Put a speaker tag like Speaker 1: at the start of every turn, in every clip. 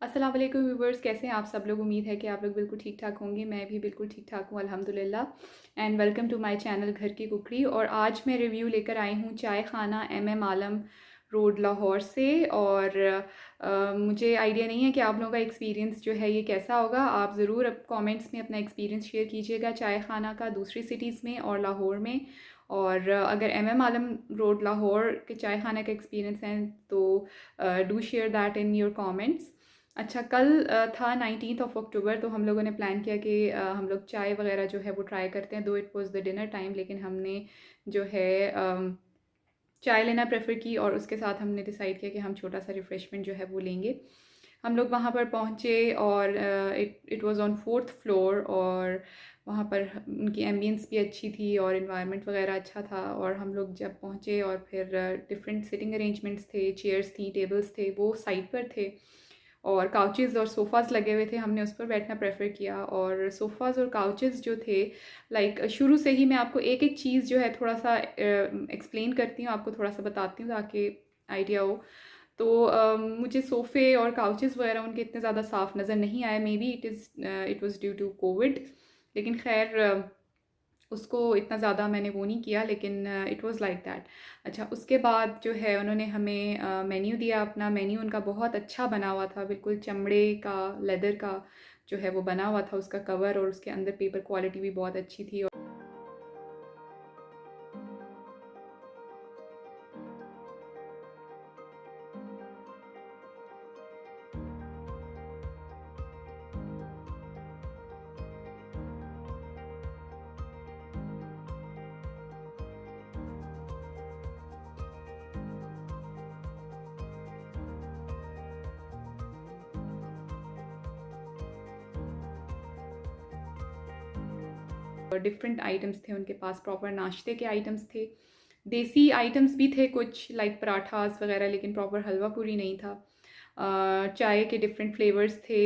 Speaker 1: अस्सलाम वालेकुम व्यूवर्स, कैसे हैं आप सब लोग। उम्मीद है कि आप लोग बिल्कुल ठीक ठाक होंगे। मैं भी बिल्कुल ठीक ठाक हूँ अल्हम्दुलिल्लाह। And welcome to my channel घर की कुकरी। और आज मैं रिव्यू लेकर आई हूँ चाय खाना एम आलम रोड लाहौर से। और मुझे आइडिया नहीं है कि आप लोगों का एक्सपीरियंस जो है ये कैसा होगा। आप ज़रूर अब कमेंट्स में अपना एक्सपीरियंस शेयर कीजिएगा चाय खाना का दूसरी सिटीज़ में और लाहौर में। और अगर एम आलम रोड लाहौर के चाय खाना का एक्सपीरियंस है तो do share that in your comments. अच्छा, कल था 19th ऑफ अक्टूबर, तो हम लोगों ने प्लान किया कि हम लोग चाय वगैरह जो है वो ट्राई करते हैं। दो it was the dinner time, लेकिन हमने जो है चाय लेना प्रेफर की और उसके साथ हमने डिसाइड किया कि हम छोटा सा रिफ़्रेशमेंट जो है वो लेंगे। हम लोग वहाँ पर पहुँचे और it it was on 4th floor. और वहाँ पर उनकी एम्बियंस भी अच्छी थी और इन्वायरमेंट वगैरह अच्छा था। और हम लोग जब पहुँचे और फिर डिफरेंट सिटिंग अरेंजमेंट्स थे, चेयर्स थी, टेबल्स थे, वो साइड पर थे और काउचेज़ और सोफ़ाज़ लगे हुए थे। हमने उस पर बैठना प्रेफर किया। और सोफ़ाज़ और काउचेज़ जो थे, लाइक शुरू से ही मैं आपको एक एक चीज़ जो है थोड़ा सा एक्सप्लेन करती हूँ, आपको थोड़ा सा बताती हूँ ताकि आइडिया हो। तो मुझे सोफ़े और काउचेज़ वगैरह उनके इतने ज़्यादा साफ़ नज़र नहीं आए। Maybe it was due to Covid, लेकिन खैर उसको इतना ज़्यादा मैंने वो नहीं किया, लेकिन इट वाज़ लाइक दैट। अच्छा, उसके बाद जो है उन्होंने हमें मेन्यू दिया। अपना मेन्यू उनका बहुत अच्छा बना हुआ था, बिल्कुल चमड़े का, लेदर का जो है वो बना हुआ था उसका कवर, और उसके अंदर पेपर क्वालिटी भी बहुत अच्छी थी। और डिफरेंट आइटम्स थे उनके पास, प्रॉपर नाश्ते के आइटम्स थे, देसी आइटम्स भी थे कुछ लाइक पराठास वगैरह, लेकिन प्रॉपर हलवा पूरी नहीं था। चाय के डिफरेंट फ्लेवर्स थे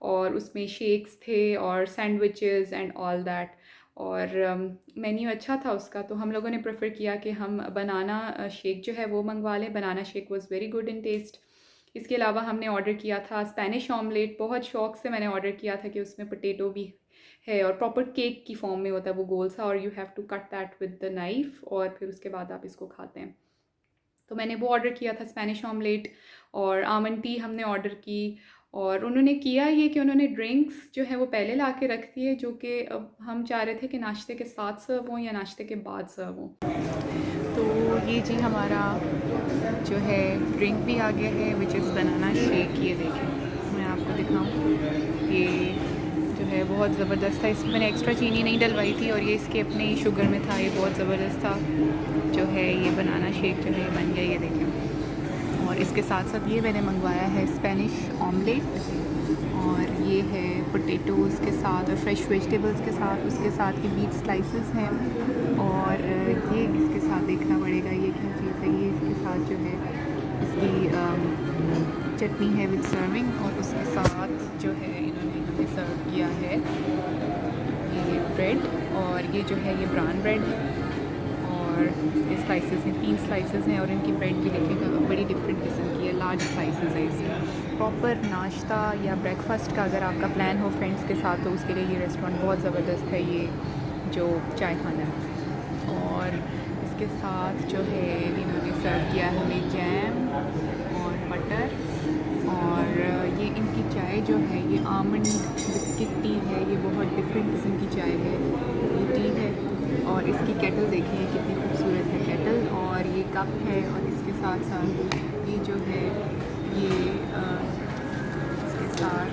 Speaker 1: और उसमें शेक्स थे और सैंडविचेस एंड ऑल दैट। और मेन्यू अच्छा था उसका, तो हम लोगों ने प्रेफर किया कि हम बनाना शेक जो है वो मंगवा लें। Banana shake was very good in taste. इसके अलावा हमने ऑर्डर किया था स्पेनिश ऑमलेट। बहुत शौक से मैंने ऑर्डर किया था कि उसमें पोटैटो भी है और प्रॉपर केक की फॉर्म में होता है वो गोल सा, और you have to cut that with the knife और फिर उसके बाद आप इसको खाते हैं। तो मैंने वो ऑर्डर किया था स्पेनिश ऑमलेट। और आमंड टी हमने ऑर्डर की। और उन्होंने किया ये कि उन्होंने ड्रिंक्स जो है वो पहले ला के रख दिए, जो कि अब हम चाह रहे थे कि नाश्ते के साथ सर्व हों या नाश्ते के बाद सर्व हों। तो ये जी हमारा जो है ड्रिंक भी आ गया है, विच इज़ बनाना शेक। ये देखें, मैं आपको दिखाऊं, ये जो है बहुत ज़बरदस्त था। इसमें मैंने एक्स्ट्रा चीनी नहीं डलवाई थी और ये इसके अपने ही शुगर में था। ये बहुत ज़बरदस्त था। जो है ये बनाना शेक जो है बन गया, ये देखें। और इसके साथ साथ ये मैंने मंगवाया है स्पेनिश ऑमलेट, और ये है पोटैटोज़ के साथ और फ्रेश वेजिटेबल्स के साथ, उसके साथ ये बीट स्लाइसेस हैं। और ये इसके साथ देखना पड़ेगा ये क्या चीज़ है। ये इसके साथ जो है इसकी चटनी है विद सर्विंग, और उसके साथ जो है इन्होंने हमें सर्व किया है ये ब्रेड। और ये जो है ये ब्राउन ब्रेड है और इसके स्लाइसेस हैं, 3 स्लाइसेस हैं। और इनकी ब्रेड भी देखिएगा बड़ी डिफरेंट किस्म की है, लार्ज स्लाइसेस है इसमें। प्रॉपर नाश्ता या ब्रेकफास्ट का अगर आपका प्लान हो फ्रेंड्स के साथ, तो उसके लिए ये रेस्टोरेंट बहुत ज़बरदस्त है, ये जो चाय खाना है। और इसके साथ जो है इन्होंने सर्व किया है हमें जैम और बटर। और ये इनकी चाय जो है ये आमंड बिस्किट टी है, ये बहुत डिफरेंट किस्म की चाय है, ये टी है। और इसकी केटल देखिए कितनी खूबसूरत है केटल, और ये कप है। और इसके साथ साथ ये जो है ये इसके साथ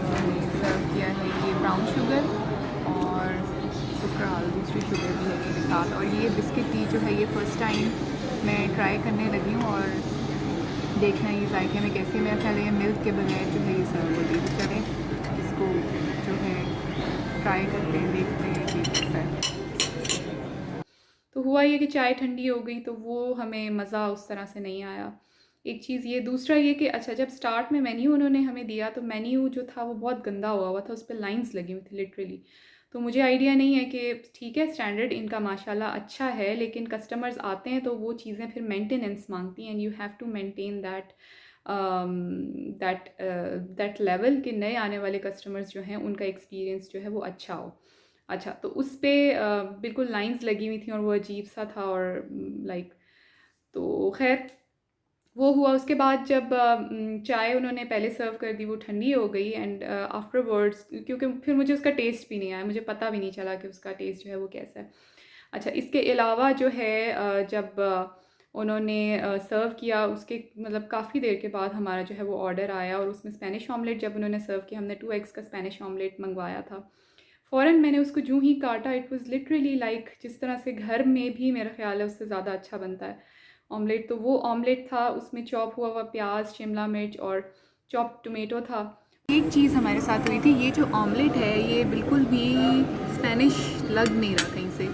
Speaker 1: मैंने सर्व किया है ये ब्राउन शुगर और सुक्राल, दूसरी शुगर भी है इसके साथ। और ये बिस्किट टी जो है ये फ़र्स्ट टाइम मैं ट्राई करने लगी हूँ, और देखना ये जायके में कैसे। मेरा ख्याल है मिल्क के बगैर जो है ये सर्व होती है। तो चलें इसको जो है ट्राई करते हैं, देखते हैं कि कैसा है। तो हुआ ये कि चाय ठंडी हो गई, तो वो हमें मज़ा उस तरह से नहीं आया। एक चीज़ ये, दूसरा ये कि अच्छा, जब स्टार्ट में मेन्यू उन्होंने हमें दिया तो मेन्यू जो था वो बहुत गंदा हुआ हुआ था, उस पे लाइन्स लगी हुई थी लिटरली। तो मुझे आइडिया नहीं है कि ठीक है, स्टैंडर्ड इनका माशाल्लाह अच्छा है, लेकिन कस्टमर्स आते हैं तो वो चीज़ें फिर मेंटेनेंस मांगती हैं, and you have to maintain that that level कि नए आने वाले कस्टमर्स जो हैं उनका एक्सपीरियंस जो है वो अच्छा हो। अच्छा, तो उस पे बिल्कुल लाइंस लगी हुई थी और वो अजीब सा था और लाइक, तो खैर वो हुआ। उसके बाद जब चाय उन्होंने पहले सर्व कर दी, वो ठंडी हो गई एंड आफ्टरवर्ड्स, क्योंकि फिर मुझे उसका टेस्ट भी नहीं आया, मुझे पता भी नहीं चला कि उसका टेस्ट जो है वो कैसा है। अच्छा, इसके अलावा जो है जब उन्होंने सर्व किया उसके मतलब काफ़ी देर के बाद हमारा जो है वो ऑर्डर आया और उसमें स्पेनिश ऑमलेट जब उन्होंने सर्व किया, हमने 2 एग्स का स्पेनिश ऑमलेट मंगवाया था। फ़ौरन मैंने उसको जूँ ही काटा, इट वाज़ लिटरली लाइक जिस तरह से घर में भी मेरा ख़्याल है उससे ज़्यादा अच्छा बनता है ऑमलेट। तो वो ऑमलेट था, उसमें चॉप हुआ हुआ प्याज, शिमला मिर्च और चॉप टोमेटो था। एक चीज़ हमारे साथ हुई थी, ये जो ऑमलेट है ये बिल्कुल भी स्पेनिश लग नहीं रहा कहीं से,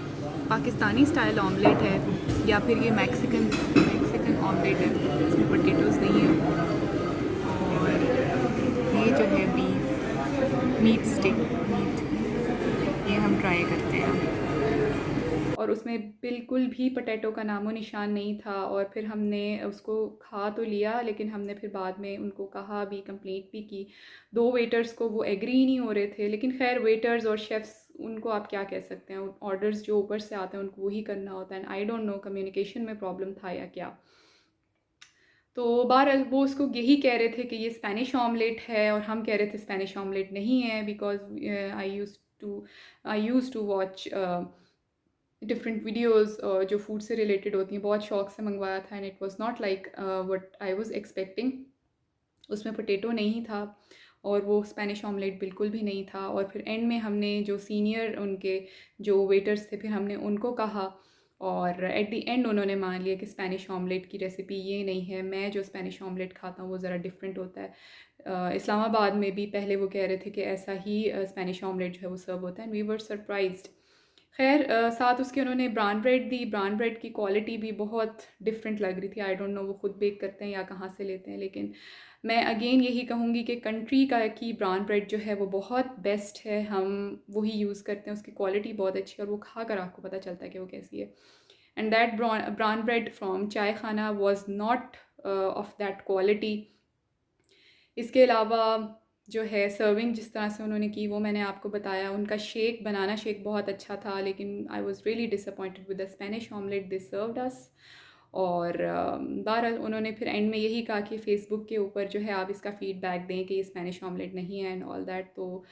Speaker 1: पाकिस्तानी स्टाइल ऑमलेट है या फिर ये मैक्सिकन ऑमलेट है, इसमें पोटैटोज़ नहीं है। और ये जो है बीफ मीट स्टिक मीट, ये हम ट्राई करते हैं और उसमें बिल्कुल भी पोटैटो का नामो निशान नहीं था। और फिर हमने उसको खा तो लिया, लेकिन हमने फिर बाद में उनको कहा भी, कंप्लेंट भी की। 2 वेटर्स को वो एग्री ही नहीं हो रहे थे, लेकिन खैर वेटर्स और शेफ़्स, उनको आप क्या कह सकते हैं, ऑर्डर्स जो ऊपर से आते हैं उनको वही करना होता है। And I don't know communication में प्रॉब्लम था या क्या। तो बहरहाल वो उसको यही कह रहे थे कि ये स्पेनिश ऑमलेट है और हम कह रहे थे स्पेनिश ऑमलेट नहीं है, because I use to watch different videos जो फूड से रिलेटेड होती हैं, बहुत शौक से मंगवाया था and it was not like what I was expecting. उसमें पोटैटो नहीं था और वो स्पेनिश ऑमलेट बिल्कुल भी नहीं था। और फिर एंड में हमने जो सीनियर उनके जो वेटर्स थे, फिर हमने उनको कहा और एट द एंड उन्होंने मान लिया कि स्पेनिश ऑमलेट की रेसिपी ये नहीं है। मैं जो स्पेनिश ऑमलेट खाता हूँ वो ज़रा डिफरेंट होता है। इस्लामाबाद में भी पहले वो कह रहे थे कि ऐसा ही स्पेनिश ऑमलेट जो है वो सर्व होता है एंड वी वर सरप्राइज्ड। खैर साथ उसके उन्होंने ब्राउन ब्रेड दी। ब्राउन ब्रेड की क्वालिटी भी बहुत डिफरेंट लग रही थी। आई डोंट नो वो खुद बेक करते हैं या कहाँ से लेते हैं, लेकिन मैं अगेन यही कहूँगी कि कंट्री का की ब्राउन ब्रेड जो है वो बहुत बेस्ट है, हम वही यूज़ करते हैं। उसकी क्वालिटी बहुत अच्छी है और वो खा कर आपको पता चलता है कि वो कैसी है। And that brown bread from चाय खाना was not of that quality. इसके अलावा जो है सर्विंग जिस तरह से उन्होंने की वो मैंने आपको बताया। उनका शेक, बनाना शेक बहुत अच्छा था, लेकिन I was really disappointed with the Spanish omelette they served us. और बहरहाल उन्होंने फिर एंड में यही कहा कि फ़ेसबुक के ऊपर जो है आप इसका फ़ीडबैक दें कि ये स्पेनिश ऑमलेट नहीं है एंड ऑल दैट। तो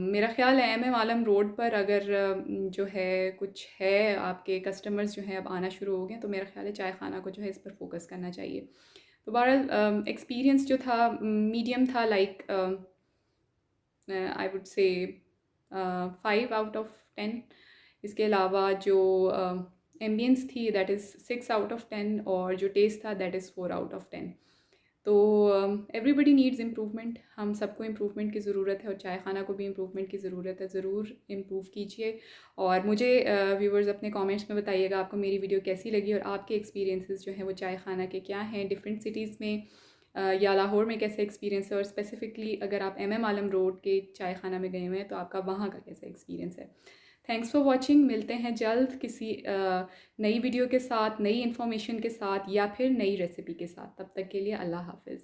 Speaker 1: मेरा ख़्याल है एम आलम रोड पर अगर जो है कुछ है, आपके कस्टमर्स जो हैं अब आना शुरू हो गए, तो मेरा ख़्याल है चाय खाना को जो है इस पर फोकस करना चाहिए। तो बहरहाल एक्सपीरियंस जो था मीडियम था, like I would say 5 out of 10। इसके अलावा जो एम्बियंस थी दैट इज़ 6 आउट ऑफ 10 और जो टेस्ट था दैट इज़ 4 आउट ऑफ 10। तो एवरीबडी नीड्स इम्प्रूवमेंट, हम सबको इम्प्रूवमेंट की ज़रूरत है और चाय खाना को भी इम्प्रूवमेंट की ज़रूरत है। ज़रूर इम्प्रूव कीजिए और मुझे व्यूवर्स अपने कमेंट्स में बताइएगा आपको मेरी वीडियो कैसी लगी और आपके एक्सपीरियंसेस जो हैं वो चाय खाना के क्या हैं डिफरेंट सिटीज़ में या लाहौर में कैसे एक्सपीरियंस है, और स्पेसिफ़िकली अगर आप एम आलम रोड के चाय खाना में गए हुए हैं तो आपका वहाँ का कैसा एक्सपीरियंस है। Thanks for watching. मिलते हैं जल्द किसी नई वीडियो के साथ, नई इन्फॉर्मेशन के साथ या फिर नई रेसिपी के साथ। तब तक के लिए अल्लाह हाफ़िज़।